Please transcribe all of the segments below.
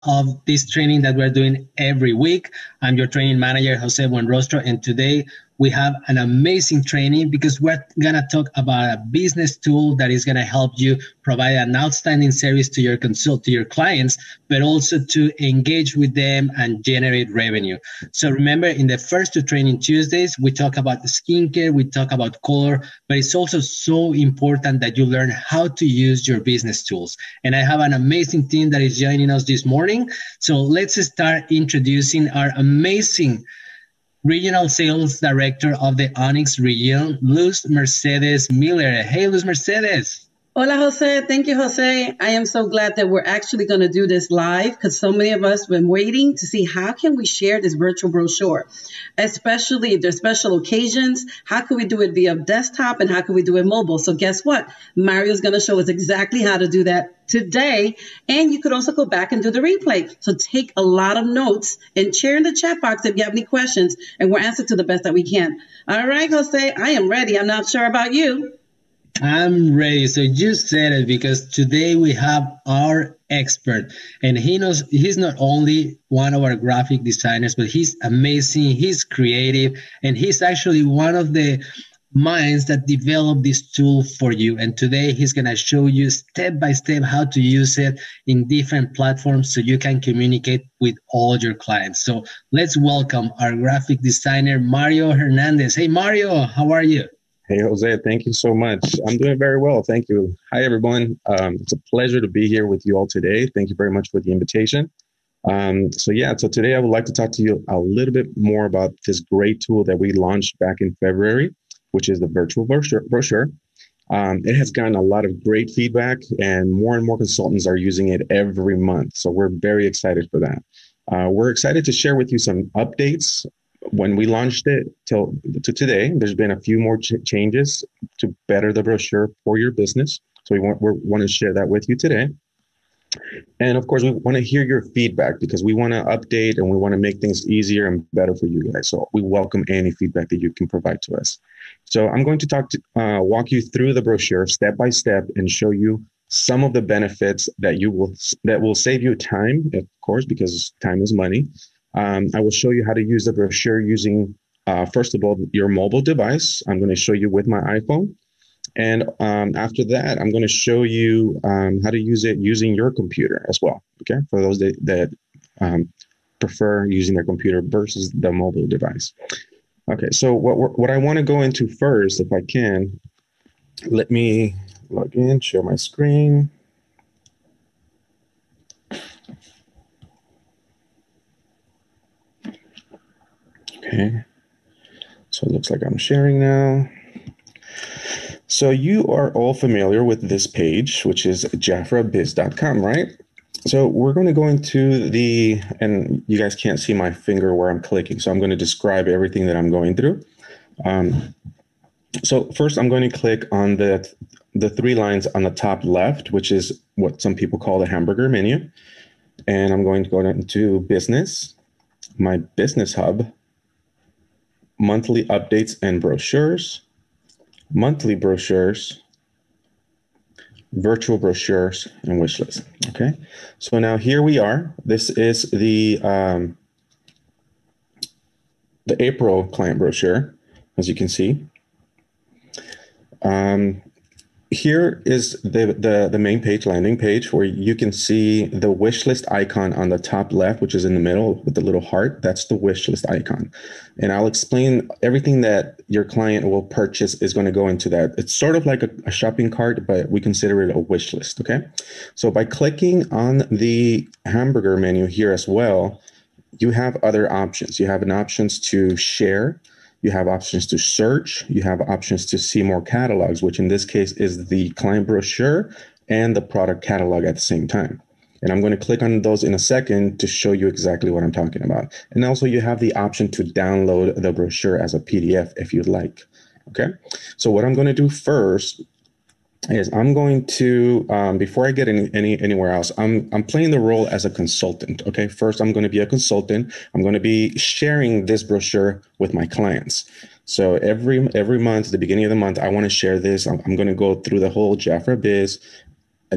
of this training that we're doing every week. I'm your training manager, Jose Buenrostro, and today we have an amazing training because we're going to talk about a business tool that is going to help you provide an outstanding service to your clients, but also to engage with them and generate revenue. So remember, in the first two training Tuesdays, we talk about the skincare, we talk about color, but it's also so important that you learn how to use your business tools. And I have an amazing team that is joining us this morning. So let's start introducing our amazing Regional Sales Director of the Onyx region, Luz Mercedes Miller. Hey, Luz Mercedes. Hola, Jose. Thank you, Jose. I am so glad that we're actually going to do this live because so many of us have been waiting to see how can we share this virtual brochure, especially if there's special occasions. How can we do it via desktop and how can we do it mobile? So guess what? Mario's going to show us exactly how to do that today. And you could also go back and do the replay. So take a lot of notes and share in the chat box if you have any questions, and we'll answer to the best that we can. All right, Jose, I am ready. I'm not sure about you. I'm ready. So you said it, because today we have our expert, and he's not only one of our graphic designers, but he's amazing. He's creative, and he's actually one of the minds that developed this tool for you. And today he's going to show you step by step how to use it in different platforms so you can communicate with all your clients. So let's welcome our graphic designer, Mario Hernandez. Hey, Mario, how are you? Hey, Jose, thank you so much. I'm doing very well. Thank you. Hi, everyone. It's a pleasure to be here with you all today. Thank you very much for the invitation. So today I would like to talk to you a little bit more about this great tool that we launched back in February, which is the virtual brochure. It has gotten a lot of great feedback, and more consultants are using it every month. So we're very excited for that. We're excited to share with you some updates. When we launched it to today, there's been a few more changes to better the brochure for your business. So we want to share that with you today. And of course, we want to hear your feedback because we want to update and we want to make things easier and better for you guys. So we welcome any feedback that you can provide to us. So I'm going to walk you through the brochure step by step and show you some of the benefits that will save you time, of course, because time is money. I will show you how to use the brochure using, first of all, your mobile device. I'm going to show you with my iPhone. And after that, I'm going to show you how to use it using your computer as well, okay? For those that prefer using their computer versus the mobile device. Okay, so what I want to go into first, if I can, let me log in, share my screen. Okay, so it looks like I'm sharing now. So you are all familiar with this page, which is JAFRAbiz.com, right? So we're going to go into and you guys can't see my finger where I'm clicking, so I'm going to describe everything that I'm going through. So first I'm going to click on the three lines on the top left, which is what some people call the hamburger menu. And I'm going to go into business, my business hub, monthly updates and brochures, monthly brochures, virtual brochures, and wish list. Okay, so now here we are. This is the April client brochure, as you can see. Here is the main page, landing page, where you can see the wish list icon on the top left, which is in the middle with the little heart. That's the wish list icon. And I'll explain everything that your client will purchase is going to go into that. It's sort of like a shopping cart, but we consider it a wish list, okay? So by clicking on the hamburger menu here as well, you have other options. You have an options to share. You have options to search. You have options to see more catalogs, which in this case is the client brochure and the product catalog at the same time. And I'm going to click on those in a second to show you exactly what I'm talking about. And also you have the option to download the brochure as a PDF if you'd like. Okay. So what I'm going to do first is I'm going to, before I get anywhere else, I'm playing the role as a consultant. Okay. First, I'm going to be a consultant. I'm going to be sharing this brochure with my clients. So every month, at the beginning of the month, I want to share this. I'm going to go through the whole JAFRA Biz,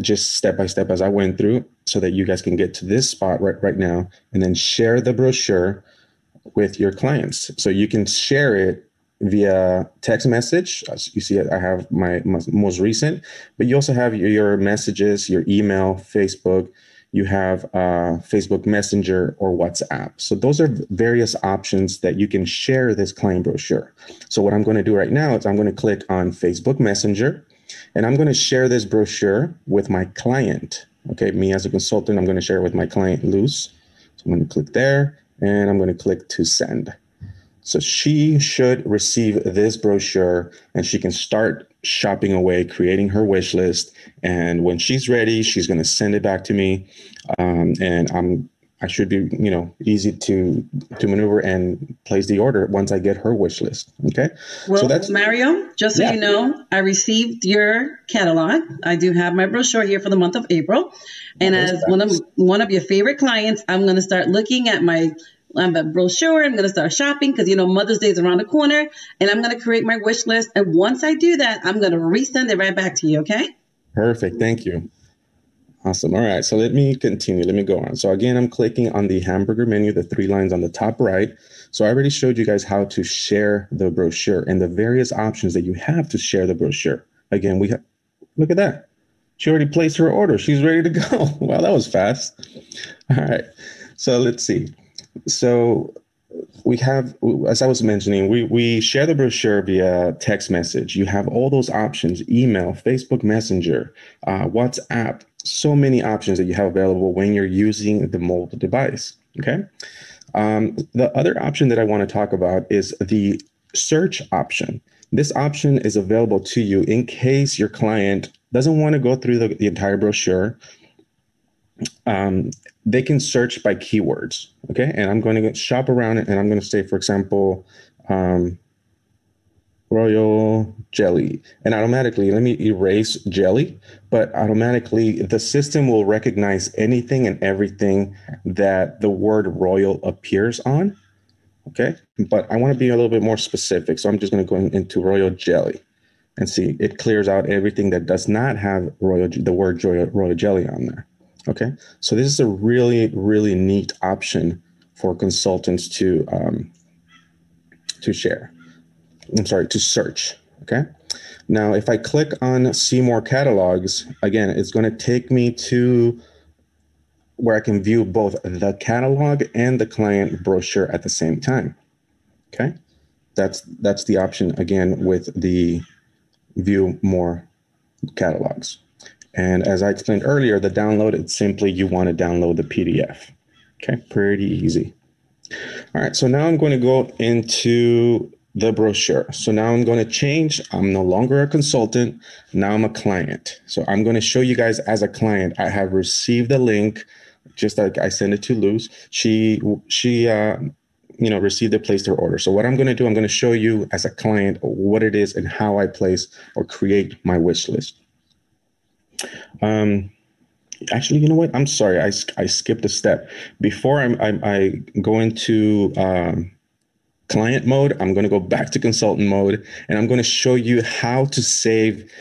just step by step as I went through. so that you guys can get to this spot right now and then share the brochure with your clients. So you can share it via text message. As you see, I have my most recent, but you also have your messages, your email, Facebook. You have Facebook Messenger or WhatsApp. So those are various options that you can share this client brochure. So what I'm going to do right now is I'm going to click on Facebook Messenger, and I'm going to share this brochure with my client. Okay, me as a consultant, I'm going to share it with my client, Luz. So I'm going to click there, and I'm going to click to send. So she should receive this brochure, and she can start shopping away, creating her wish list. And when she's ready, she's going to send it back to me. And I should be, easy to maneuver and place the order once I get her wish list. Okay. Well, so that's Mario, just so you know, I received your catalog. I do have my brochure here for the month of April. And as one of your favorite clients, I'm going to start looking at my brochure. I'm going to start shopping because, Mother's Day is around the corner, and I'm going to create my wish list. And once I do that, I'm going to resend it right back to you. Okay. Perfect. Thank you. Awesome. All right. So let me continue. Let me go on. So again, I'm clicking on the hamburger menu, the 3 lines on the top right. So I already showed you guys how to share the brochure and the various options that you have to share the brochure. Again, look at that. She already placed her order. She's ready to go. Wow, that was fast. All right. So let's see. So we have, as I was mentioning, we share the brochure via text message. You have all those options: email, Facebook Messenger, WhatsApp. So many options that you have available when you're using the mobile device. Okay. The other option that I want to talk about is the search option. This option is available to you in case your client doesn't want to go through the entire brochure. They can search by keywords. Okay. And I'm going to shop around and I'm going to say, for example, royal jelly, and automatically, let me erase jelly, but automatically the system will recognize anything and everything that the word royal appears on. Okay. But I want to be a little bit more specific. So I'm just going to go into royal jelly and see it clears out everything that does not have the word royal jelly on there. Okay. So this is a really, really neat option for consultants to share. To search. Okay. Now, if I click on see more catalogs, again, it's going to take me to where I can view both the catalog and the client brochure at the same time. Okay. That's the option again with the view more catalogs. And as I explained earlier, the download, it's simply you want to download the PDF. Okay. Pretty easy. All right. So now I'm going to go into the brochure. So now I'm going to change. I'm no longer a consultant. Now I'm a client. So I'm going to show you guys as a client. I have received the link, just like I sent it to Luz. She received it, placed her order. So what I'm going to do, I'm going to show you as a client what it is and how I place or create my wish list. Actually, you know what? I'm sorry. I skipped a step. Before I go into client mode, I'm going to go back to consultant mode, and I'm going to show you how to save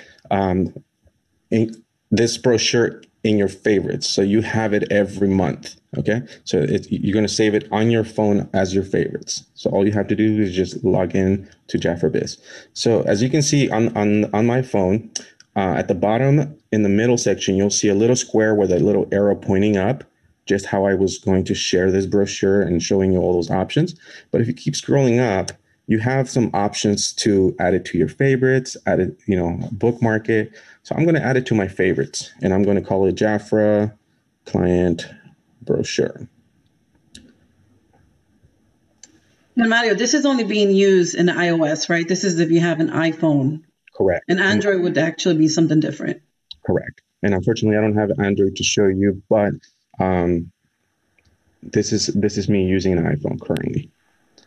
this brochure in your favorites. So you have it every month. Okay. So you're going to save it on your phone as your favorites. So all you have to do is just log in to JAFRA Biz. So as you can see on my phone, at the bottom in the middle section, you'll see a little square with a little arrow pointing up, just how I was going to share this brochure and showing you all those options. But if you keep scrolling up, you have some options to add it to your favorites, add it, bookmark it. So I'm going to add it to my favorites, and I'm going to call it JAFRA client brochure. Now, Mario, this is only being used in the iOS, right? This is if you have an iPhone. Correct. And Android would actually be something different. Correct. And unfortunately, I don't have Android to show you, but this is me using an iPhone currently.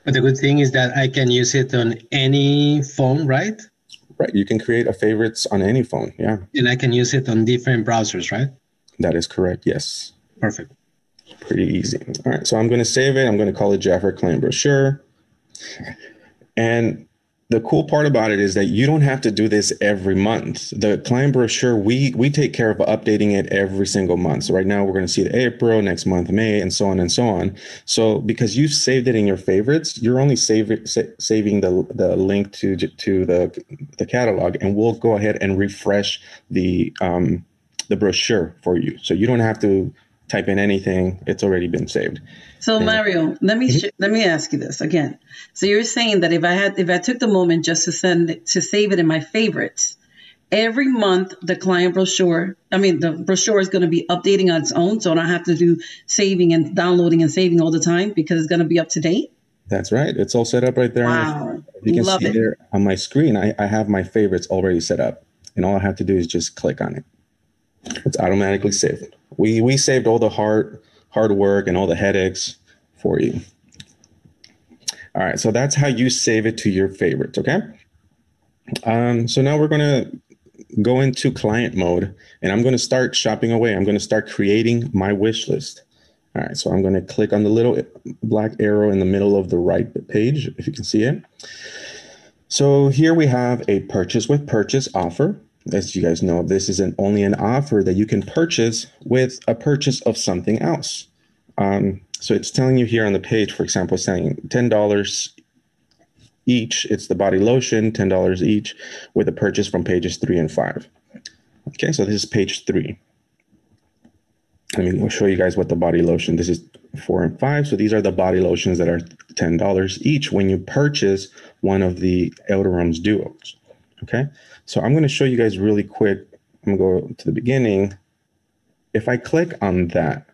But the good thing is that I can use it on any phone, right? Right. You can create a favorites on any phone. Yeah. And I can use it on different browsers, right? That is correct. Yes. Perfect. Pretty easy. All right. So I'm going to save it. I'm going to call it JAFRA client brochure. And the cool part about it is that you don't have to do this every month. The client brochure, we take care of updating it every single month. So right now we're going to see it April, next month May, and so on and so on. So because you've saved it in your favorites, you're only saving the link to the catalog, and we'll go ahead and refresh the brochure for you. So you don't have to type in anything; it's already been saved. So Mario, let me ask you this again. So you're saying that if I took the moment just to save it in my favorites, every month the brochure is going to be updating on its own, so I don't have to do saving and downloading and saving all the time because it's going to be up to date. That's right. It's all set up right there. Wow, you can see there on my screen. I have my favorites already set up, and all I have to do is just click on it. It's automatically saved. We saved all the hard work and all the headaches for you. All right, so that's how you save it to your favorites, okay? So now we're gonna go into client mode, and I'm gonna start shopping away. I'm gonna start creating my wish list. All right, so I'm gonna click on the little black arrow in the middle of the right page, if you can see it. So here we have a purchase with purchase offer. As you guys know, this is only an offer that you can purchase with a purchase of something else. So it's telling you here on the page, for example, it's saying $10 each. It's the body lotion, $10 each, with a purchase from pages 3 and 5. Okay, so this is page 3. We'll show you guys what the body lotion. This is 4 and 5. So these are the body lotions that are $10 each when you purchase one of the Elderum's duos. Okay, so I'm going to show you guys really quick. I'm going to go to the beginning. If I click on that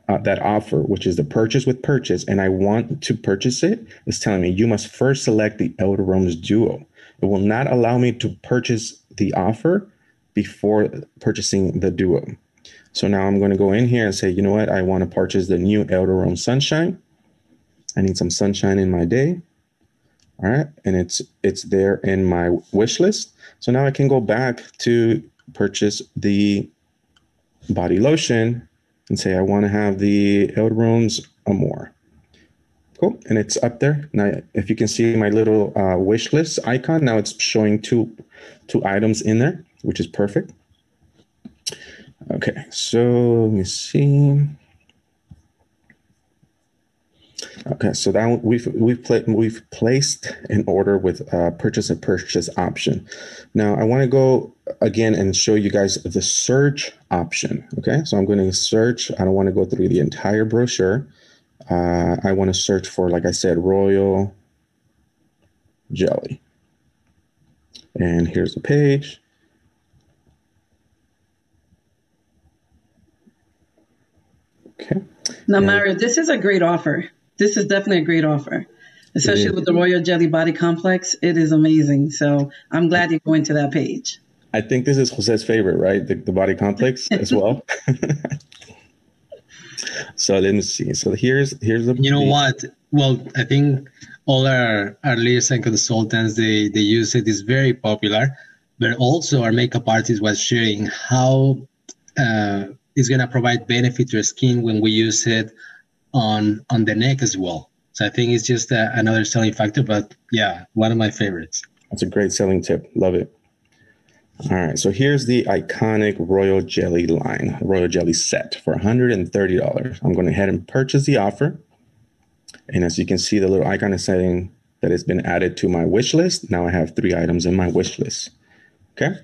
offer, which is the purchase with purchase, and I want to purchase it, it's telling me you must first select the Elderum's duo. It will not allow me to purchase the offer before purchasing the duo. So now I'm going to go in here and say, you know what? I want to purchase the new Elderum Sunshine. I need some sunshine in my day. All right, and it's there in my wish list. So now I can go back to purchase the body lotion and say I want to have the Elderum's Amore. Cool, and it's up there. Now, if you can see my little wish list icon, now it's showing two items in there, which is perfect. Okay, so let me see. Okay, so that we've placed an order with purchase and purchase option. Now I want to go again and show you guys the search option. Okay, so I'm going to search. I don't want to go through the entire brochure. I want to search for, like I said, royal jelly. And here's the page. Okay. Now, Mario, this is a great offer. This is definitely a great offer, especially with the Royal Jelly Body Complex. It is amazing. So I'm glad you're going to that page. I think this is Jose's favorite, right? The body complex as well. So let me see. So here's the. You know what? Well, I think all our leaders and consultants, they use it. It's very popular, but also our makeup artist was sharing how it's going to provide benefit to your skin when we use it on the neck as well. So I think it's just another selling factor, but yeah, one of my favorites. That's a great selling tip. Love it. All right, so here's the iconic Royal Jelly line, Royal Jelly set for $130. I'm going ahead and purchase the offer. And as you can see, the little icon is saying that it's been added to my wish list. Now I have 3 items in my wish list. Okay,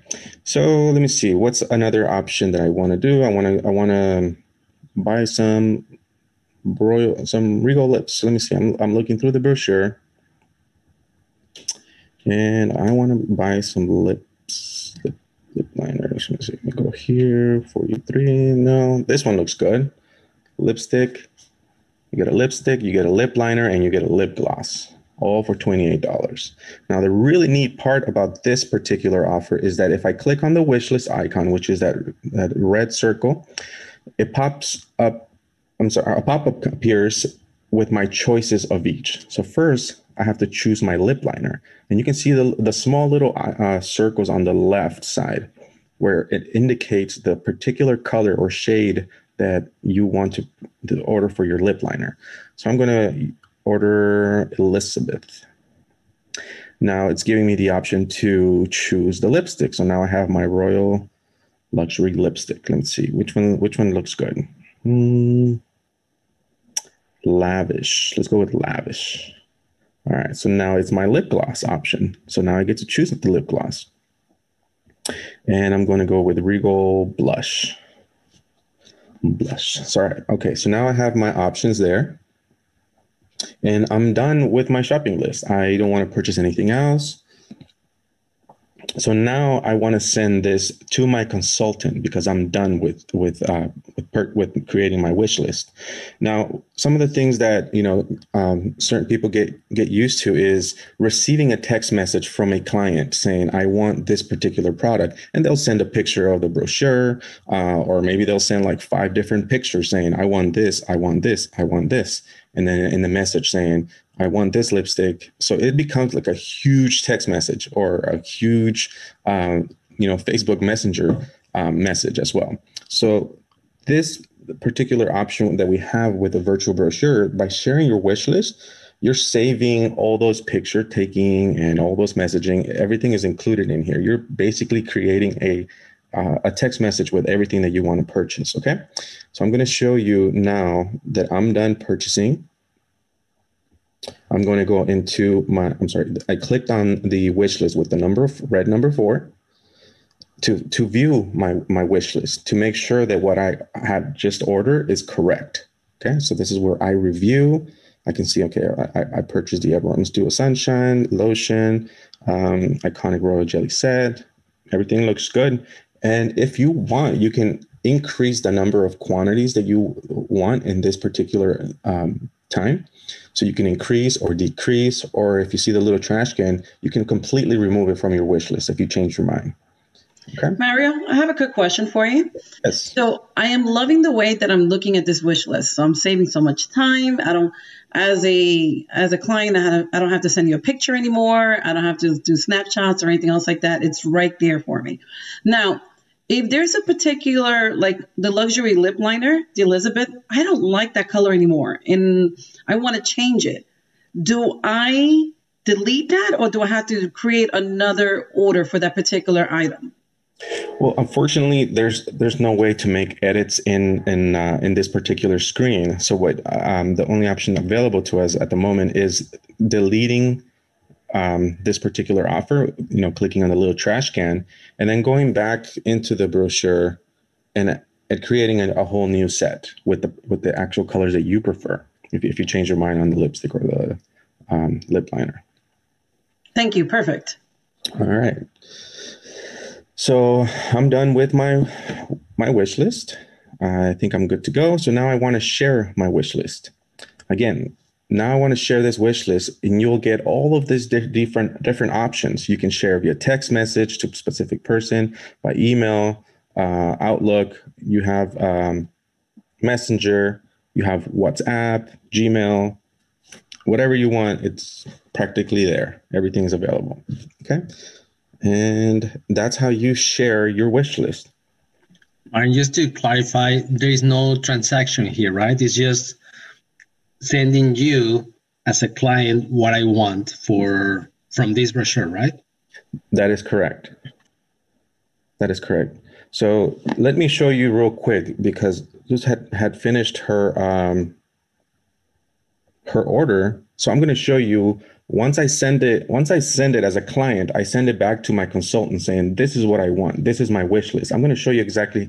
so let me see. What's another option that I want to do? I want to buy some Regal lips. So let me see. I'm looking through the brochure, and I want to buy some lip liners. Let me see. Let me go here. 43. No, this one looks good. Lipstick. You get a lipstick, you get a lip liner, and you get a lip gloss, all for $28. Now, the really neat part about this particular offer is that if I click on the wish list icon, which is that red circle, it pops up. A pop-up appears with my choices of each. So first, I have to choose my lip liner. And you can see the small little circles on the left side where it indicates the particular color or shade that you want to order for your lip liner. So I'm going to order Elizabeth. Now it's giving me the option to choose the lipstick. So now I have my Royal Luxury lipstick. Let's see which one looks good. Lavish. Let's go with lavish. All right. So now it's my lip gloss option. So now I get to choose the lip gloss. And I'm going to go with Regal Blush. Sorry. Okay. So now I have my options there. And I'm done with my shopping list. I don't want to purchase anything else. So now I want to send this to my consultant because I'm done with creating my wish list. Now, some of the things that certain people get used to is receiving a text message from a client saying, "I want this particular product," and they'll send a picture of the brochure, or maybe they'll send like 5 different pictures saying, "I want this, I want this, I want this," and then in the message saying, "I want this lipstick." So it becomes like a huge text message or a huge, Facebook Messenger message as well. So this particular option that we have with a virtual brochure, by sharing your wish list, you're saving all those picture taking and all those messaging. Everything is included in here. You're basically creating a text message with everything that you want to purchase. Okay. So I'm going to show you now that I'm done purchasing. I'm going to go into I clicked on the wish list with the red number 4 to view my wish list, to make sure that what I had just ordered is correct. Okay, so this is where I review. I can see, okay, I purchased the Everyone's Duo Sunshine Lotion, Iconic Royal Jelly Set. Everything looks good. And if you want, you can increase the number of quantities that you want in this particular time. So you can increase or decrease, or if you see the little trash can, you can completely remove it from your wish list if you change your mind. Okay. Mario, I have a quick question for you. Yes. So I am loving the way that I'm looking at this wish list. So I'm saving so much time. As a client, I don't have to send you a picture anymore. I don't have to do snapshots or anything else like that. It's right there for me. Now, if there's a particular, like the luxury lip liner, the Elizabeth, I don't like that color anymore, and I want to change it. Do I delete that, or do I have to create another order for that particular item? Well, unfortunately, there's no way to make edits in this particular screen. So what the only option available to us at the moment is deleting this particular offer, clicking on the little trash can, and then going back into the brochure and creating a whole new set with the actual colors that you prefer, if you change your mind on the lipstick or the lip liner. Thank you. Perfect. All right. So I'm done with my wish list. I think I'm good to go. So now I want to share my wish list. Again, now I want to share this wish list, and you'll get all of these different options. You can share via text message to a specific person, by email, Outlook. You have Messenger. You have WhatsApp, Gmail, whatever you want. It's practically there. Everything is available. Okay. And that's how you share your wish list. And just to clarify, there is no transaction here, right? It's just sending you as a client what I want from this brochure, right? That is correct. That is correct. So let me show you real quick, because just had finished her order. So I'm going to show you. Once I send it as a client, I send it back to my consultant saying, "This is what I want. This is my wish list." I'm going to show you exactly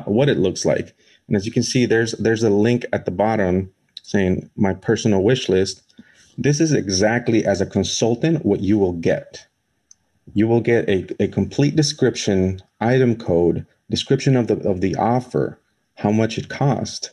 what it looks like. And as you can see, there's a link at the bottom saying my personal wish list. This is exactly, as a consultant, what you will get. You will get a complete description, item code, description of the offer, how much it cost.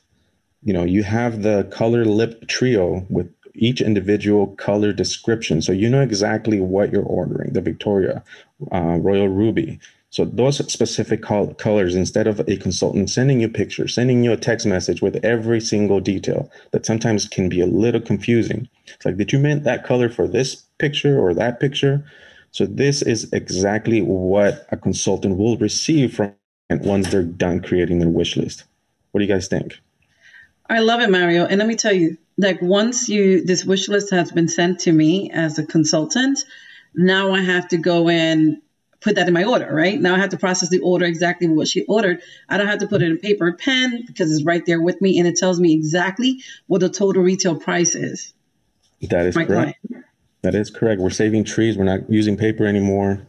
You have the color lip trio with each individual color description. So you know exactly what you're ordering, the Victoria, Royal Ruby. So those specific colors, instead of a consultant sending you pictures, sending you a text message with every single detail that sometimes can be a little confusing. It's like, did you mean that color for this picture or that picture? So this is exactly what a consultant will receive from once they're done creating their wish list. What do you guys think? I love it, Mario. And let me tell you, like once this wish list has been sent to me as a consultant, Now I have to go and put that in my order, right? Now I have to process the order exactly what she ordered. I don't have to put it in paper and pen because it's right there with me, and it tells me exactly what the total retail price is. That is correct. That is correct. We're saving trees. We're not using paper anymore.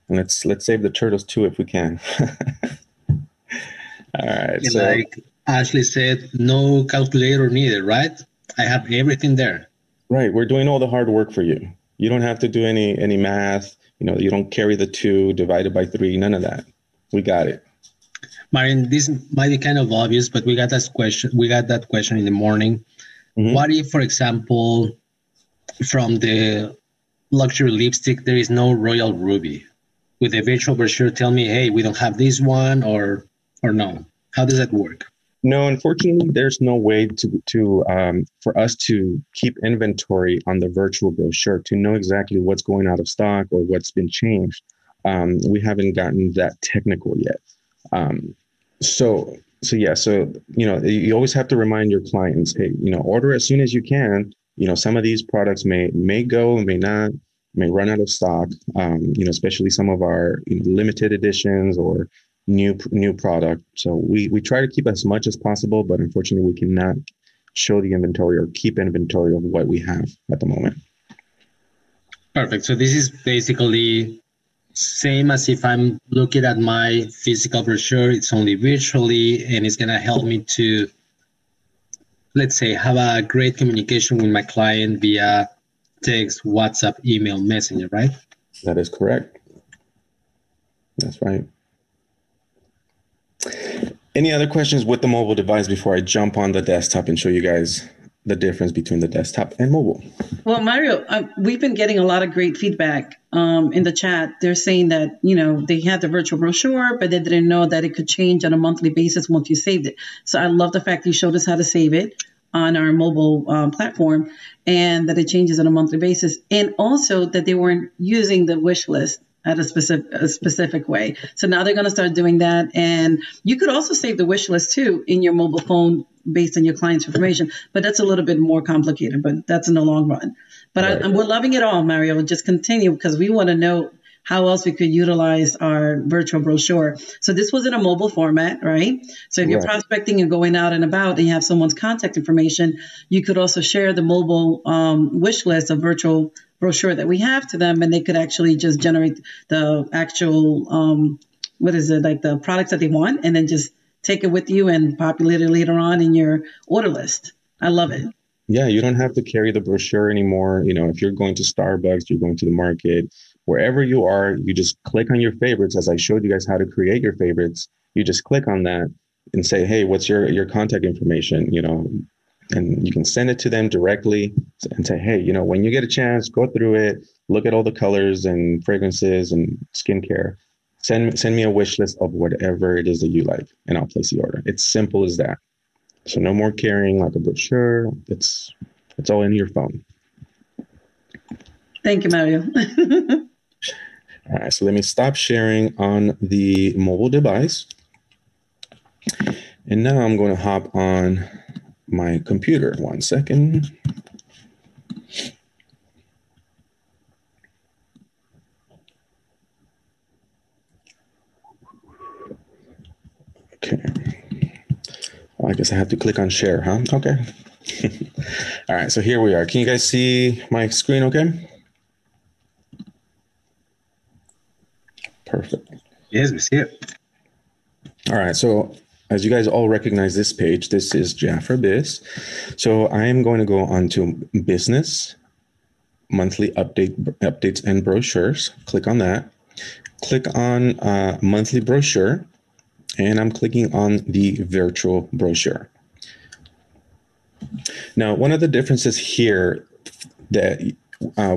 And let's save the turtles too if we can. All right. So, like Ashley said, no calculator needed, right? I have everything there. Right. We're doing all the hard work for you. You don't have to do any math. You don't carry the 2 divided by 3, none of that. We got it. Marian, this might be kind of obvious, but we got that question in the morning. Mm-hmm. What if, for example, from the luxury lipstick, there is no Royal Ruby? With a virtual brochure, tell me, hey, we don't have this one, or no? How does that work? No, unfortunately, there's no way for us to keep inventory on the virtual brochure to know exactly what's going out of stock or what's been changed. We haven't gotten that technical yet. So you always have to remind your clients, hey, order as soon as you can. Some of these products may go, may not, may run out of stock. Especially some of our limited editions or new product. So we try to keep as much as possible, but unfortunately we cannot show the inventory or keep inventory of what we have at the moment. Perfect. So this is basically same as if I'm looking at my physical brochure. It's only virtually, and it's going to help me to, let's say, have a great communication with my client via text, WhatsApp, email, messenger, right? That is correct. That's right. Any other questions with the mobile device before I jump on the desktop and show you guys the difference between the desktop and mobile? Well, Mario, we've been getting a lot of great feedback in the chat. They're saying that, they had the virtual brochure, but they didn't know that it could change on a monthly basis once you saved it. So I love the fact you showed us how to save it on our mobile platform, and that it changes on a monthly basis. And also that they weren't using the wish list at a specific way. So now they're going to start doing that. And you could also save the wish list too in your mobile phone based on your client's information, but that's a little bit more complicated, but that's in the long run. But right. We're loving it all, Mario. Just continue, because we want to know how else we could utilize our virtual brochure. So this was in a mobile format, right? So if you're prospecting and going out and about and you have someone's contact information, you could also share the mobile wish list of virtual brochure that we have to them, and they could actually just generate the actual, the products that they want, and then just take it with you and populate it later on in your order list. I love it. Yeah, you don't have to carry the brochure anymore. If you're going to Starbucks, you're going to the market, wherever you are, you just click on your favorites. As I showed you guys how to create your favorites, you just click on that and say, hey, what's your contact information, and you can send it to them directly and say, hey, when you get a chance, go through it, look at all the colors and fragrances and skincare. Send me a wish list of whatever it is that you like, and I'll place the order. It's simple as that. So no more carrying like a brochure. It's all in your phone. Thank you, Mario. All right, so let me stop sharing on the mobile device. And now I'm going to hop on my computer. 1 second. Okay. Well, I guess I have to click on share, huh? Okay. All right, so here we are. Can you guys see my screen okay? Perfect. Yes, we see it. All right, so as you guys all recognize this page, this is JAFRA Biz. So I am going to go on to Business, Monthly Updates and Brochures. Click on that. Click on Monthly Brochure, and I'm clicking on the Virtual Brochure. Now, one of the differences here that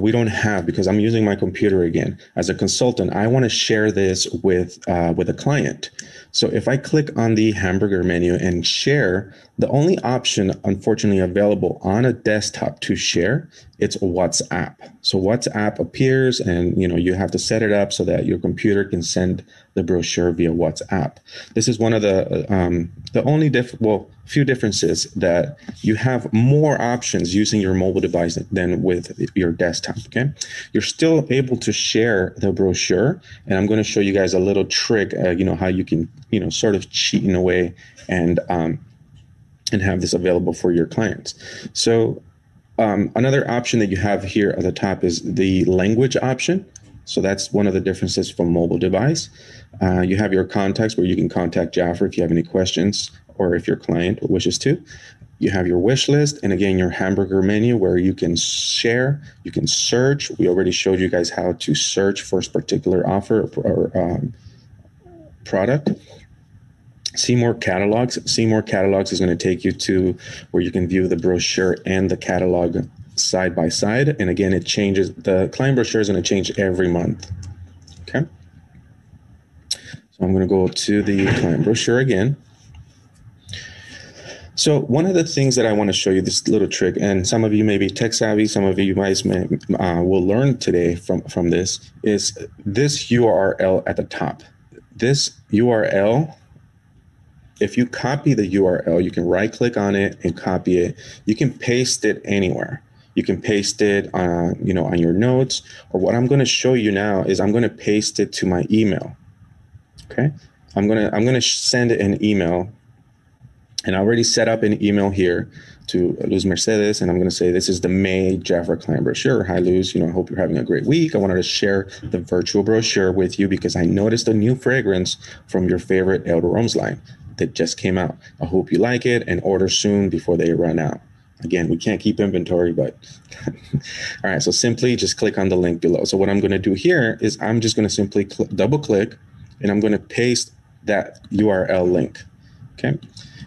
we don't have, because I'm using my computer again. As a consultant, I want to share this with a client. So if I click on the hamburger menu and share, the only option, unfortunately, available on a desktop to share, it's WhatsApp. So WhatsApp appears, and you have to set it up so that your computer can send the brochure via WhatsApp. This is one of the only few differences that you have more options using your mobile device than with your desktop. Okay, you're still able to share the brochure, and I'm going to show you guys a little trick, how you can, sort of cheat in a way and have this available for your clients. So another option that you have here at the top is the language option. So that's one of the differences from mobile device. You have your contacts where you can contact JAFRA if you have any questions or if your client wishes to. You have your wish list, and again, your hamburger menu where you can share, you can search. We already showed you guys how to search for a particular offer or product. See more catalogs. See more catalogs is going to take you to where you can view the brochure and the catalog side by side. And again, it changes. The client brochure is going to change every month. Okay. So I'm going to go to the client brochure again. So one of the things that I want to show you, this little trick, and some of you may be tech savvy, some of you guys will learn today from this, is this URL at the top. This URL, if you copy the URL, you can right click on it and copy it. You can paste it anywhere. You can paste it on your notes, or what I'm going to show you now is I'm going to paste it to my email. Okay, I'm gonna send an email, and I already set up an email here to Luz Mercedes, and I'm going to say this is the May JAFRA client brochure. Hi Luz, I hope you're having a great week. I wanted to share the virtual brochure with you because I noticed a new fragrance from your favorite El Rome's line that just came out. I hope you like it and order soon before they run out. Again, we can't keep inventory, but all right. So simply just click on the link below. So what I'm going to do here is I'm just going to simply double click, and I'm going to paste that URL link. Okay.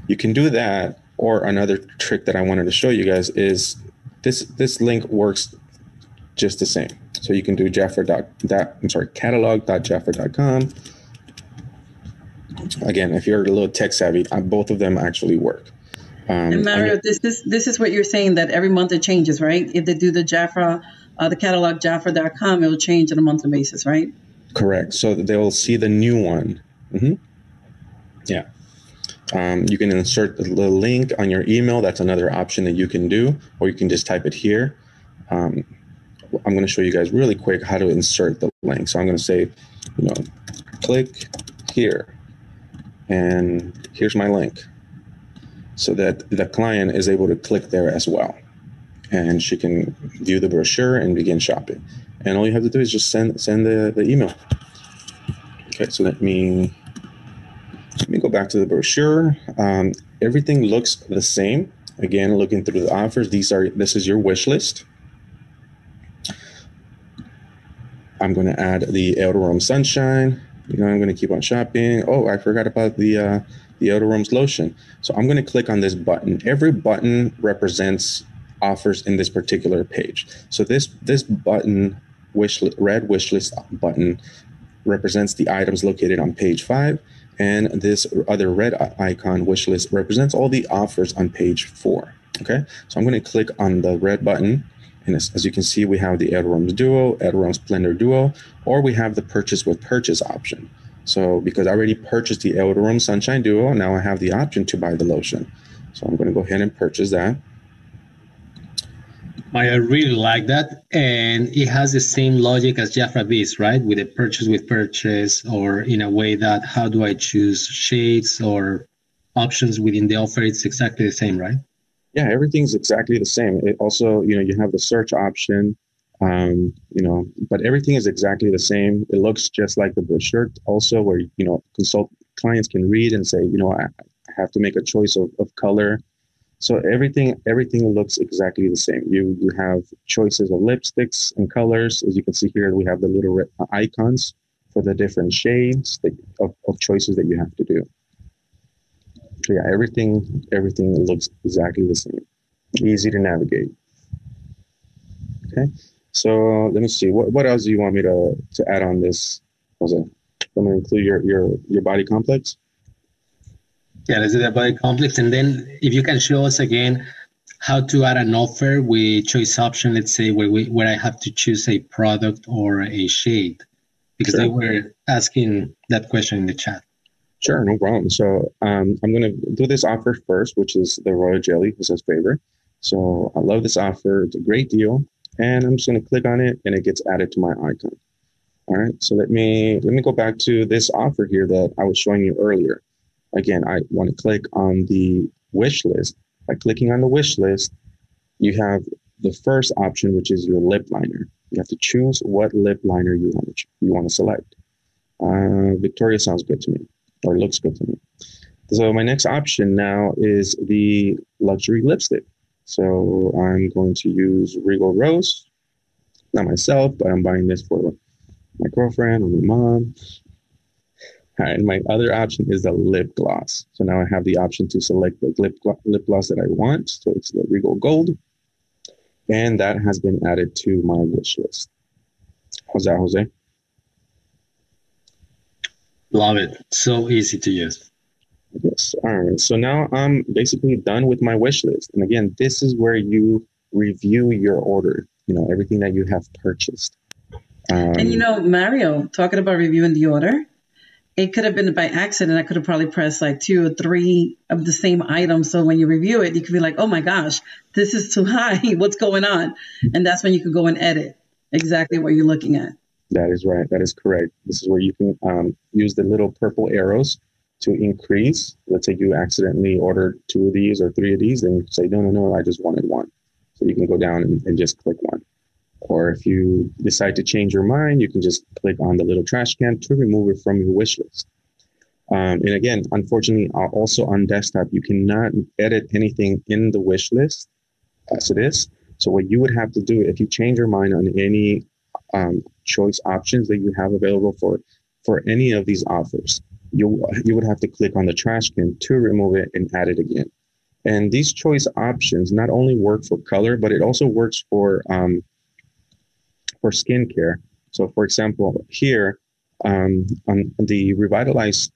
You can do that, or another trick that I wanted to show you guys is this link works just the same. So you can do catalog.jafra.com. Again, if you're a little tech savvy, both of them actually work. And Mario, this is what you're saying, that every month it changes, right? If they do the JAFRA, the catalog JAFRA.com, it will change on a monthly basis, right? Correct. So they will see the new one. Mm-hmm. Yeah. You can insert the link on your email. That's another option that you can do, or you can just type it here. I'm going to show you guys really quick how to insert the link. So I'm going to say, click here, and here's my link, so that the client is able to click there as well, and she can view the brochure and begin shopping. And all you have to do is just send the email. Okay, so let me go back to the brochure. Everything looks the same. Again, looking through the offers, this is your wish list. I'm going to add the El Rome Sunshine. I'm going to keep on shopping. Oh, I forgot about the El Rome's lotion. So I'm going to click on this button. Every button represents offers in this particular page. So this button, red wish list button, represents the items located on page 5. And this other red icon, wish list, represents all the offers on page 4. Okay, so I'm going to click on the red button. And as you can see, we have the El Rome's Duo, El Rome's Splendor Duo, or we have the purchase with purchase option. So because I already purchased the El Rome Sunshine Duo, now I have the option to buy the lotion. So I'm going to go ahead and purchase that. I really like that. And it has the same logic as JAFRA Biz, right? With a purchase with purchase, or in a way that how do I choose shades or options within the offer? It's exactly the same, right? Yeah, everything's exactly the same. It also, you have the search option, but everything is exactly the same. It looks just like the brochure also, where, clients can read and say, I have to make a choice of color. So everything looks exactly the same. You have choices of lipsticks and colors. As you can see here, we have the little red icons for the different shades of choices that you have to do. So yeah, everything looks exactly the same. Easy to navigate. Okay, so let me see. What else do you want me to add on this, Jose? I'm going to include your body complex. Yeah, let's do the body complex. And then if you can show us again how to add an offer with choice option, let's say where I have to choose a product or a shade, because They were asking that question in the chat. Sure, no problem. So I'm going to do this offer first, which is the royal jelly. It says favorite. So I love this offer. It's a great deal. And I'm just going to click on it and it gets added to my icon. All right. So let me go back to this offer here that I was showing you earlier. Again, I want to click on the wish list. By clicking on the wish list, you have the first option, which is your lip liner. You have to choose what lip liner you want to select. Victoria sounds good to me, or looks good to me. So my next option now is the luxury lipstick. So I'm going to use Regal Rose, not myself, but I'm buying this for my girlfriend or my mom. All right, and my other option is the lip gloss. So now I have the option to select the lip gloss that I want. So it's the Regal Gold. And that has been added to my wish list. How's that, Jose? Love it. So easy to use. Yes. All right. So now I'm basically done with my wish list. And again, this is where you review your order, everything that you have purchased. And Mario, talking about reviewing the order, it could have been by accident. I could have probably pressed like 2 or 3 of the same item. So when you review it, you could be like, oh my gosh, this is too high. What's going on? And that's when you could go and edit exactly what you're looking at. That is right. That is correct. This is where you can use the little purple arrows to increase. Let's say you accidentally ordered 2 of these or 3 of these, then you say, no, I just wanted 1. So you can go down and just click 1. Or if you decide to change your mind, you can just click on the little trash can to remove it from your wish list. And again, unfortunately, also on desktop, you cannot edit anything in the wish list as it is. So what you would have to do, if you change your mind on any choice options that you have available for any of these offers, you would have to click on the trash can to remove it and add it again. And these choice options not only work for color, but it also works for skincare. So for example, here on the Revitalize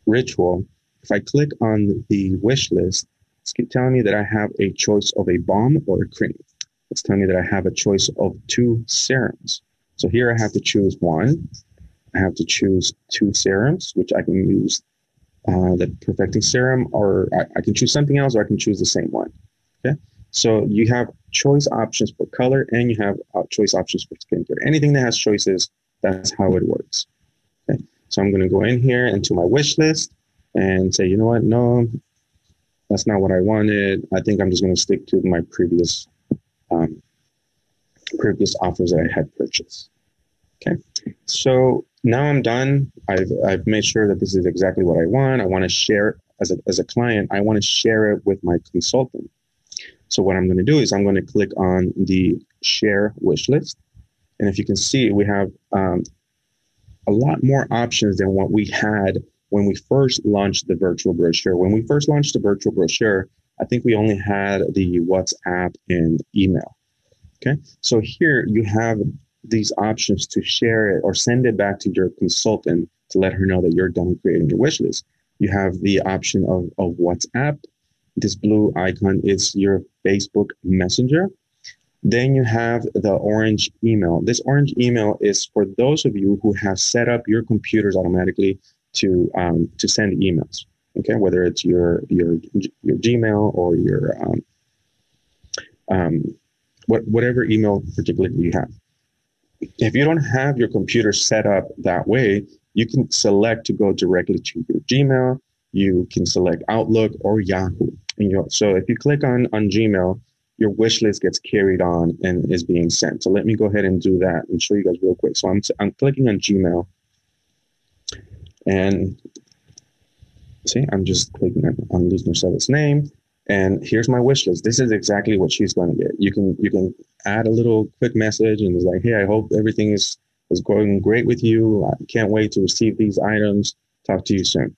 Ritual, if I click on the wish list, it's telling me that I have a choice of a balm or a cream. It's telling me that I have a choice of 2 serums. So here I have to choose 1. I have to choose 2 serums, which I can use the perfecting serum, or I can choose something else, or I can choose the same one. Okay. So you have choice options for color and you have choice options for skincare. Anything that has choices, that's how it works. Okay. So I'm going to go in here into my wish list and say, you know what? No, that's not what I wanted. I think I'm just going to stick to my previous offers that I had purchased. Okay. So now I'm done. I've made sure that this is exactly what I want. I want to share it as a client. I want to share it with my consultant. So what I'm going to do is I'm going to click on the share wish list. And if you can see, we have a lot more options than what we had when we first launched the virtual brochure. When we first launched the virtual brochure, I think we only had the WhatsApp and email. Okay. So here you have these options to share it or send it back to your consultant to let her know that you're done creating your wish list. You have the option of WhatsApp. This blue icon is your Facebook Messenger. Then you have the orange email. This orange email is for those of you who have set up your computers automatically to send emails. Okay, whether it's your Gmail or your whatever email particularly you have. If you don't have your computer set up that way, you can select to go directly to your Gmail. You can select Outlook or Yahoo. So if you click on Gmail, your wish list gets carried on and is being sent. So let me go ahead and do that and show you guys real quick. So I'm clicking on Gmail, and see, I'm just clicking on Luz Marcela's name, and here's my wish list. This is exactly what she's going to get. You can add a little quick message and it's like, hey, I hope everything is going great with you. I can't wait to receive these items. Talk to you soon.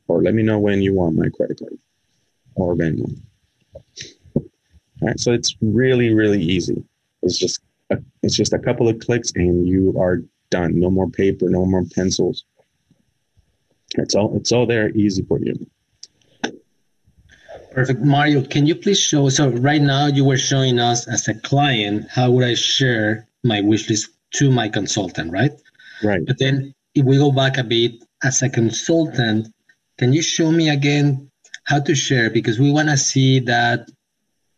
Or let me know when you want my credit card or Venmo. All right, so it's really, really easy. It's just a couple of clicks and you are done. No more paper, no more pencils. It's all there, easy for you. Perfect. Mario, can you please show, so right now you were showing us as a client, how would I share my wish list to my consultant, right? Right. But then if we go back a bit, as a consultant, can you show me again how to share? Because we want to see that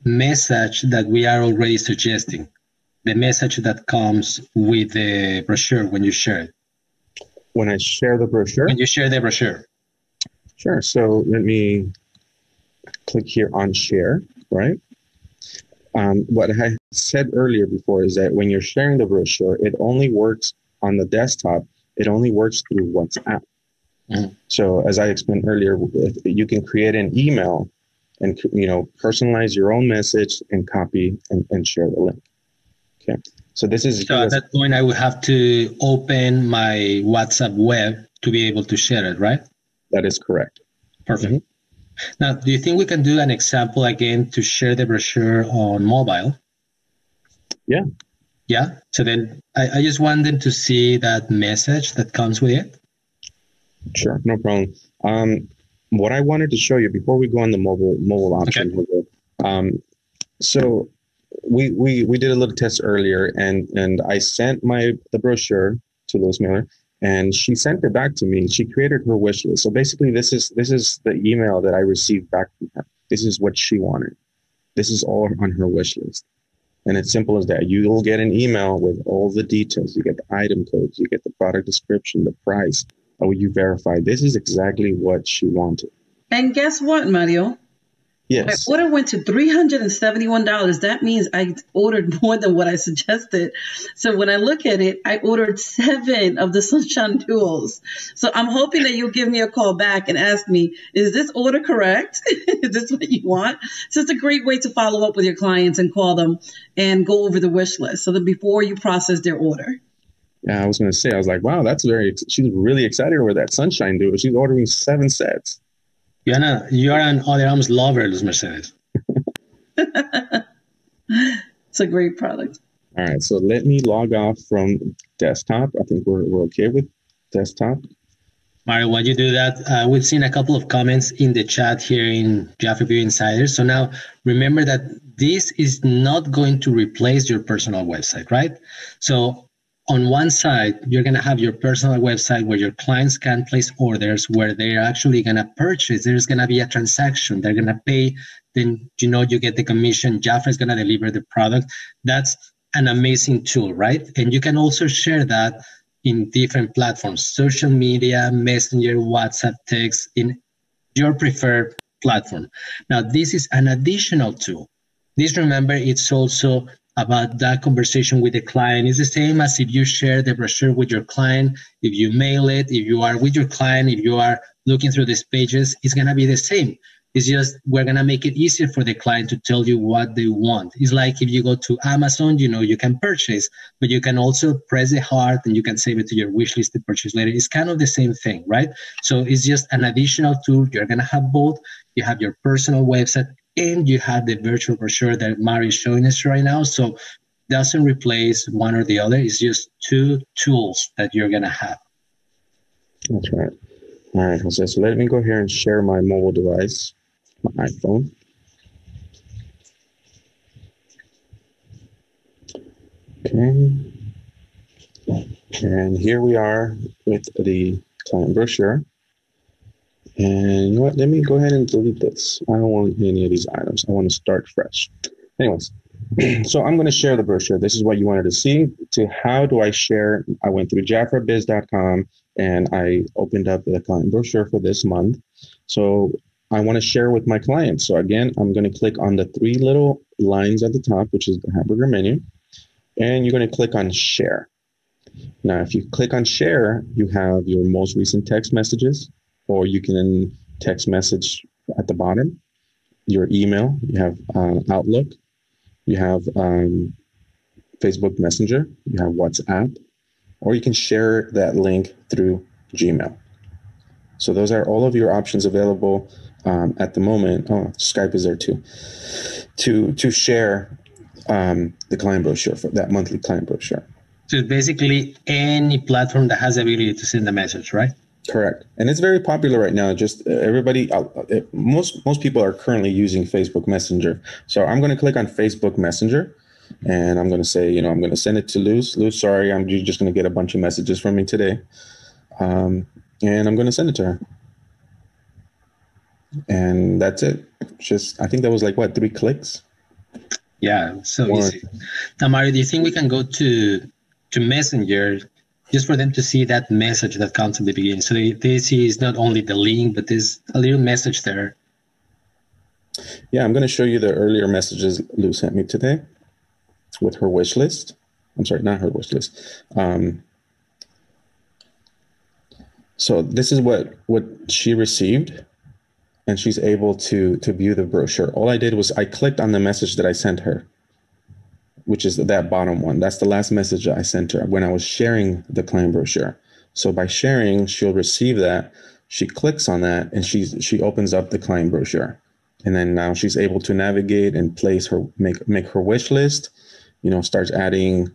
message that we are already suggesting, the message that comes with the brochure when you share it. When I share the brochure? When you share the brochure. Sure. So let me click here on share, right? What I said earlier before is that when you're sharing the brochure, it only works on the desktop. It only works through WhatsApp. Mm-hmm. So as I explained earlier, you can create an email and, personalize your own message and copy and share the link. Okay. So this is. So at that point, I would have to open my WhatsApp web to be able to share it, right? That is correct. Perfect. Mm-hmm. Now, do you think we can do an example again to share the brochure on mobile? Yeah. Yeah. So then I just want them to see that message that comes with it. Sure. No problem. What I wanted to show you before we go on the mobile option. Okay. So we did a little test earlier, and I sent the brochure to Lois Miller, and she sent it back to me. She created her wish list. So basically, this is the email that I received back from her. This is what she wanted. This is all on her wish list, and it's simple as that. You will get an email with all the details. You get the item codes. You get the product description, the price. You verify. This is exactly what she wanted. And guess what, Mario? Yes. My order went to $371. That means I ordered more than what I suggested. So when I look at it, I ordered 7 of the Sunshine Duos. So I'm hoping that you'll give me a call back and ask me, is this order correct? Is this what you want? So it's a great way to follow up with your clients and call them and go over the wish list so that before you process their order. Yeah, I was going to say, I was like, wow, she's really excited over that Sunshine Duo. She's ordering 7 sets. You are an Other Arms lover, Luz Mercedes. It's a great product. All right, so let me log off from desktop. I think we're okay with desktop. Mario, while you do that, we've seen a couple of comments in the chat here in JAFRA View Insider. So now remember that this is not going to replace your personal website, right? So on one side, you're going to have your personal website where your clients can place orders, where they're actually going to purchase. There's going to be a transaction. They're going to pay. Then, you get the commission. JAFRA is going to deliver the product. That's an amazing tool, right? And you can also share that in different platforms, social media, Messenger, WhatsApp, text, in your preferred platform. Now, this is an additional tool. This, remember, it's also about that conversation with the client. It's the same as if you share the brochure with your client, if you mail it, if you are with your client, if you are looking through these pages, it's going to be the same. It's just we're going to make it easier for the client to tell you what they want. It's like if you go to Amazon, you can purchase, but you can also press the heart and you can save it to your wish list to purchase later. It's kind of the same thing, right? So it's just an additional tool. You're going to have both. You have your personal website, and you have the virtual brochure that Mario is showing us right now. So doesn't replace one or the other. It's just 2 tools that you're going to have. That's right. All right, Jose. So let me go here and share my mobile device, my iPhone. Okay. And here we are with the client brochure. And you know what? Let me go ahead and delete this. I don't want any of these items. I want to start fresh. Anyways, so I'm going to share the brochure. This is what you wanted to see. To how do I share? I went through JAFRABiz.com and I opened up the client brochure for this month. So I want to share with my clients. So again, I'm going to click on the 3 little lines at the top, which is the hamburger menu. And you're going to click on share. Now, if you click on share, you have your most recent text messages, or you can text message at the bottom, your email, you have Outlook, you have Facebook Messenger, you have WhatsApp, or you can share that link through Gmail. So those are all of your options available at the moment. Oh, Skype is there too, to share the client brochure, for that monthly client brochure. So it's basically any platform that has the ability to send a message, right? Correct. And it's very popular right now. Just everybody, most people are currently using Facebook Messenger. So I'm going to click on Facebook Messenger and I'm going to say, I'm going to send it to Luz. Luz, sorry, you're just going to get a bunch of messages from me today. and I'm going to send it to her. And that's it. Just, I think that was like, what, 3 clicks? Yeah, so easy. Now, Mario, do you think we can go to Messenger just for them to see that message that comes in the beginning? So they see it's not only the link, but there's a little message there. Yeah, I'm going to show you the earlier messages Lou sent me today with her wish list. I'm sorry, not her wish list. So this is what she received, and she's able to view the brochure. All I did was I clicked on the message that I sent her, which is that bottom one. That's the last message I sent her when I was sharing the client brochure. So by sharing, she'll receive that. She clicks on that, and she opens up the client brochure. And then now she's able to navigate and place her, make her wish list, starts adding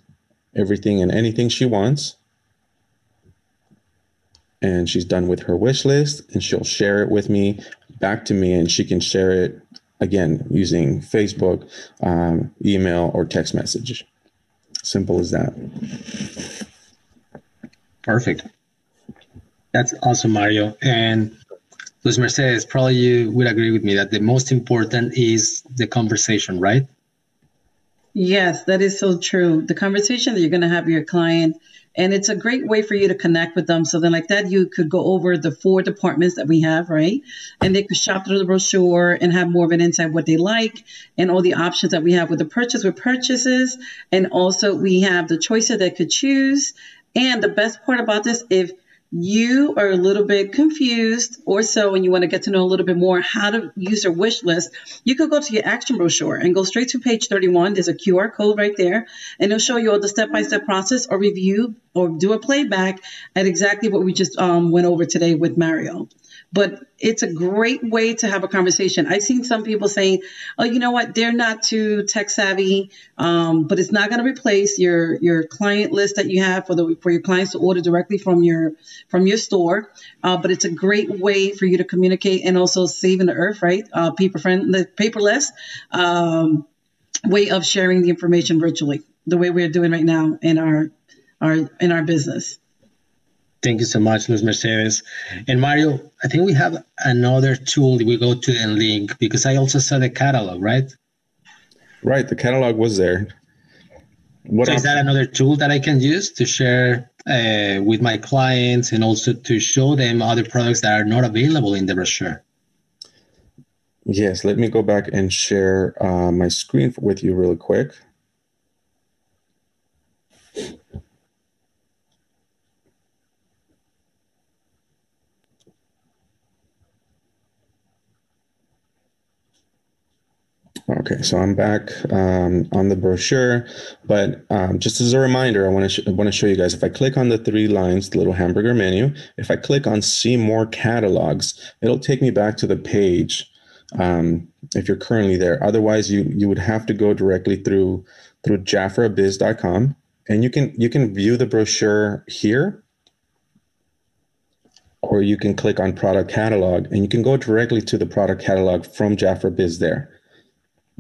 everything and anything she wants. And she's done with her wish list, and she'll share it with me, back to me, and she can share it again using Facebook, email, or text message. Simple as that. Perfect. That's awesome, Mario. And Luz Mercedes, probably you would agree with me that the most important is the conversation, right? Yes, that is so true. The conversation that you're going to have with your client, and it's a great way for you to connect with them. So then like that, you could go over the 4 departments that we have, right? And they could shop through the brochure and have more of an insight what they like and all the options that we have with the purchases. And also we have the choices they could choose. And the best part about this, if you are a little bit confused or so, and you want to get to know a little bit more how to use your wish list, you could go to your action brochure and go straight to page 31. There's a QR code right there, and it'll show you all the step-by-step process or review or do a playback at exactly what we just went over today with Mario. But it's a great way to have a conversation. I've seen some people saying, oh, you know what, they're not too tech savvy, but it's not going to replace your client list that you have for your clients to order directly from your store. But it's a great way for you to communicate and also saving the earth, right? Paperless way of sharing the information virtually, the way we're doing right now in our business. Thank you so much, Luz Mercedes. And Mario, I think we have another tool that we go to and link, because I also saw the catalog, right? Right, the catalog was there. So is that another tool that I can use to share with my clients and also to show them other products that are not available in the brochure? Yes, let me go back and share my screen with you really quick. Okay, so I'm back on the brochure, but just as a reminder, I want to show you guys, if I click on the 3 lines, the little hamburger menu, if I click on see more catalogs, it'll take me back to the page if you're currently there. Otherwise, you would have to go directly through JAFRAbiz.com, and you can view the brochure here, or you can click on product catalog, and you can go directly to the product catalog from JAFRA Biz there.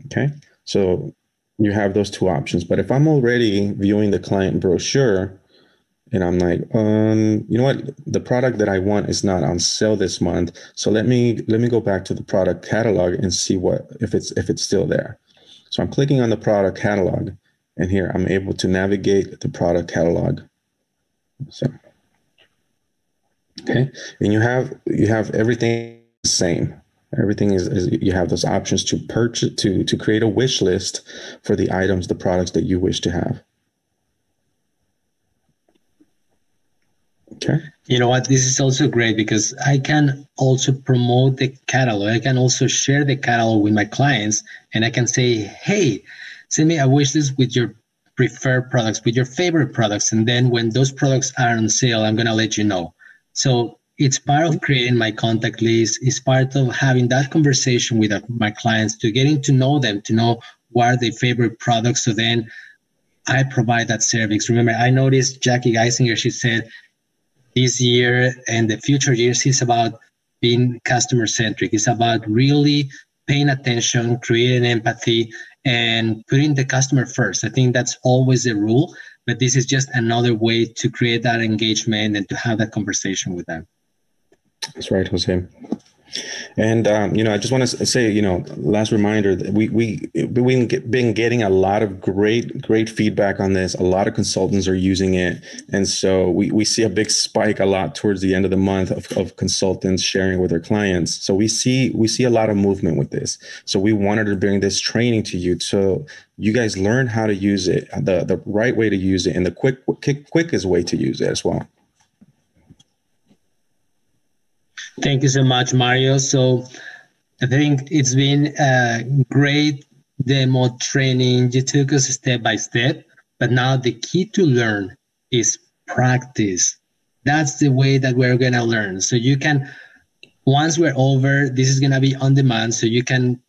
Okay, so you have those 2 options. But if I'm already viewing the client brochure and I'm like, you know what, the product that I want is not on sale this month, so let me go back to the product catalog and see if it's still there. So I'm clicking on the product catalog, and here I'm able to navigate the product catalog. So okay, and you have everything the same. Everything is you have those options to purchase, to create a wish list for the items, the products that you wish to have. Okay. You know what? This is also great because I can also promote the catalog. I can also share the catalog with my clients, and I can say, hey, send me a wish list with your preferred products, with your favorite products. And then when those products are on sale, I'm going to let you know. So it's part of creating my contact list. It's part of having that conversation with my clients, to getting to know them, to know what are their favorite products. So then I provide that service. Remember, I noticed Jackie Geisinger, she said this year and the future years is about being customer centric. It's about really paying attention, creating empathy, and putting the customer first. I think that's always the rule, but this is just another way to create that engagement and to have that conversation with them. That's right, Jose. And I just want to say, last reminder that we've been getting a lot of great feedback on this. A lot of consultants are using it, and so we see a big spike a lot towards the end of the month of consultants sharing with their clients. So we see a lot of movement with this. So we wanted to bring this training to you, so you guys learn how to use it, the right way to use it, and the quickest way to use it as well. Thank you so much, Mario. So I think it's been a great demo training. You took us step by step, but now the key to learn is practice. That's the way that we're going to learn. So you can, once we're over, this is going to be on demand. So you can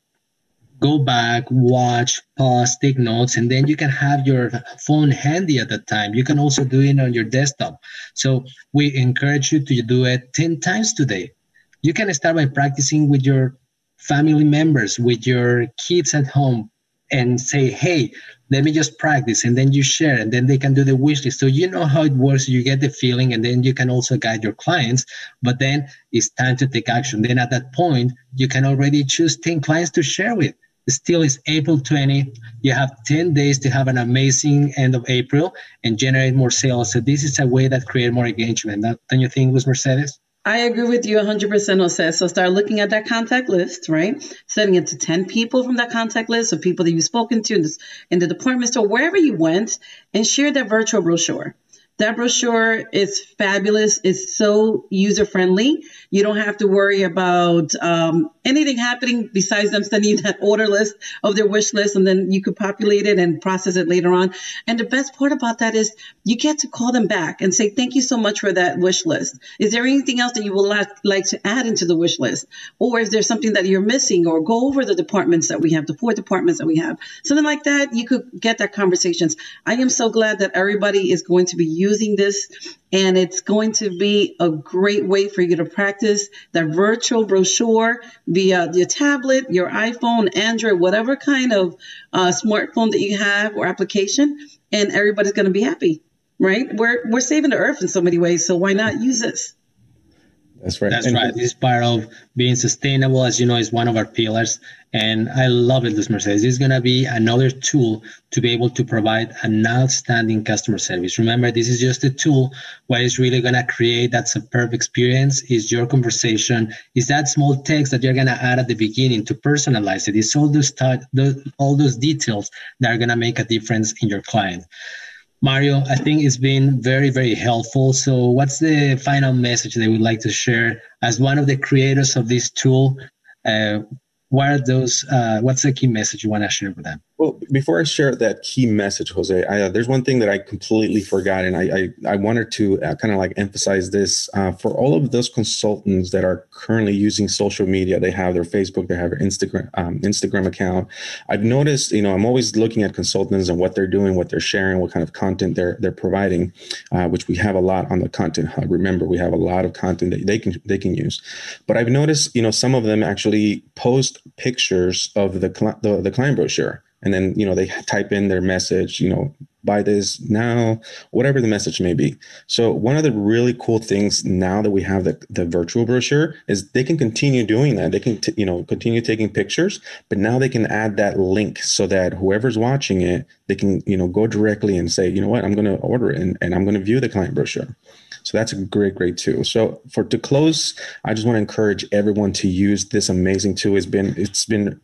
go back, watch, pause, take notes, and then you can have your phone handy at the time. You can also do it on your desktop. So we encourage you to do it 10 times today. You can start by practicing with your family members, with your kids at home, and say, hey, let me just practice, and then you share, and then they can do the wish list. So you know how it works, you get the feeling, and then you can also guide your clients, but then it's time to take action. Then at that point, you can already choose 10 clients to share with. Still is April 20. You have 10 days to have an amazing end of April and generate more sales. So this is a way that creates more engagement. Don't you think, Luz Mercedes? I agree with you 100%, Jose. So start looking at that contact list, right? Setting it to 10 people from that contact list of people that you've spoken to in the department store, wherever you went, and share that virtual brochure. That brochure is fabulous. It's so user-friendly. You don't have to worry about anything happening besides them sending you that order list of their wish list, and then you could populate it and process it later on. And the best part about that is you get to call them back and say, thank you so much for that wish list. Is there anything else that you would like to add into the wish list? Or is there something that you're missing? Or go over the departments that we have, the 4 departments that we have. Something like that, you could get that conversations. I am so glad that everybody is going to be using this, and it's going to be a great way for you to practice that virtual brochure via your tablet, your iPhone, Android, whatever kind of smartphone that you have or application, and everybody's going to be happy, right? We're saving the earth in so many ways, so why not use this? That's right. That's right. This is part of being sustainable, as you know, is one of our pillars. And I love it, Luz Mercedes. This is going to be another tool to be able to provide an outstanding customer service. Remember, this is just a tool. What is really going to create that superb experience is your conversation, is that small text that you're going to add at the beginning to personalize it. It's all those details that are going to make a difference in your client. Mario, I think it's been very, very helpful. So what's the final message that you would like to share as one of the creators of this tool? What are those? What's the key message you want to share with them? Well, before I share that key message, Jose, there's one thing that I completely forgot, and I wanted to kind of like emphasize this for all of those consultants that are currently using social media. They have their Facebook, they have their Instagram account. I've noticed, I'm always looking at consultants and what they're doing, what they're sharing, what kind of content they're providing, which we have a lot on the Content Hub. Remember, we have a lot of content that they can use. But I've noticed, some of them actually post pictures of the client brochure. And then, they type in their message, buy this now, whatever the message may be. So one of the really cool things now that we have the virtual brochure is they can continue doing that. They can, continue taking pictures, but now they can add that link so that whoever's watching it, they can, go directly and say, you know what, I'm going to order it and I'm going to view the client brochure. So that's a great tool. So to close, I just want to encourage everyone to use this amazing tool. It's been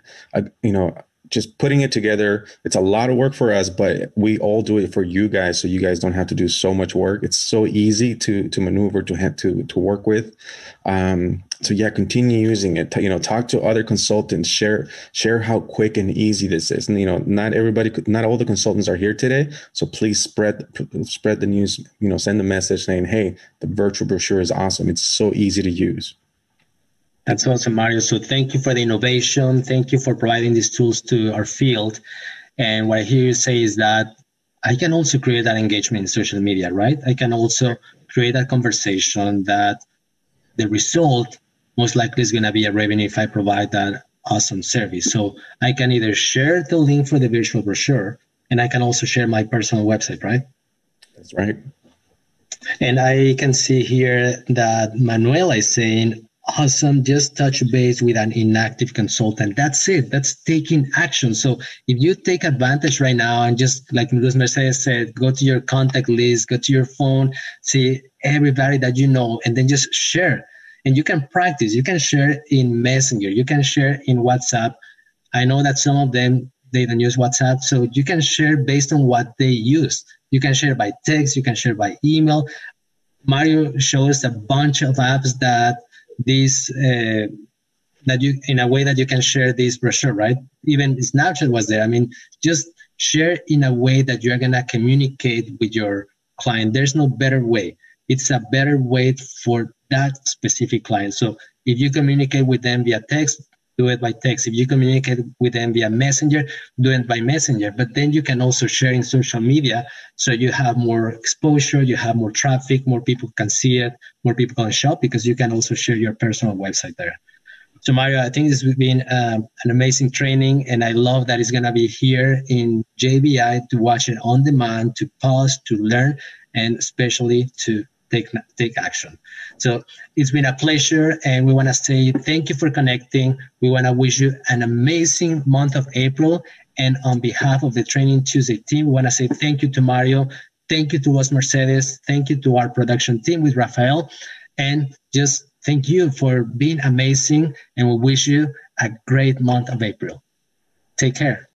just putting it together. It's a lot of work for us, but we all do it for you guys, so you guys don't have to do so much work. It's so easy to maneuver, to work with. So yeah, continue using it. Talk to other consultants. Share how quick and easy this is. And not all the consultants are here today. So please spread the news. Send a message saying, "Hey, the virtual brochure is awesome. It's so easy to use." That's awesome, Mario. So thank you for the innovation. Thank you for providing these tools to our field. And what I hear you say is that I can also create that engagement in social media, right? I can also create that conversation that the result most likely is going to be a revenue if I provide that awesome service. So I can either share the link for the virtual brochure, and I can also share my personal website, right? That's right. And I can see here that Manuela is saying, awesome, just touch base with an inactive consultant. That's it. That's taking action. So if you take advantage right now and just like Mercedes said, go to your contact list, go to your phone, see everybody that you know, and then just share. And you can practice. You can share in Messenger. You can share in WhatsApp. I know that some of them, they don't use WhatsApp. So you can share based on what they use. You can share by text. You can share by email. Mario shows a bunch of apps that these that you in a way that you can share this brochure, right? Even Snapchat was there. I mean, just share in a way that you're gonna communicate with your client. There's no better way. It's a better way for that specific client. So if you communicate with them via text, do it by text. If you communicate with them via Messenger, do it by Messenger. But then you can also share in social media, so you have more exposure, you have more traffic, more people can see it, more people can shop, because you can also share your personal website there. So Mario, I think this has been an amazing training, and I love that it's going to be here in JBI to watch it on demand, to pause, to learn, and especially to take action. So it's been a pleasure, and we want to say thank you for connecting. We want to wish you an amazing month of April, and on behalf of the Training Tuesday team, we want to say thank you to Mario, thank you to us, Mercedes, thank you to our production team with Rafael, and just thank you for being amazing, and we wish you a great month of April. Take care.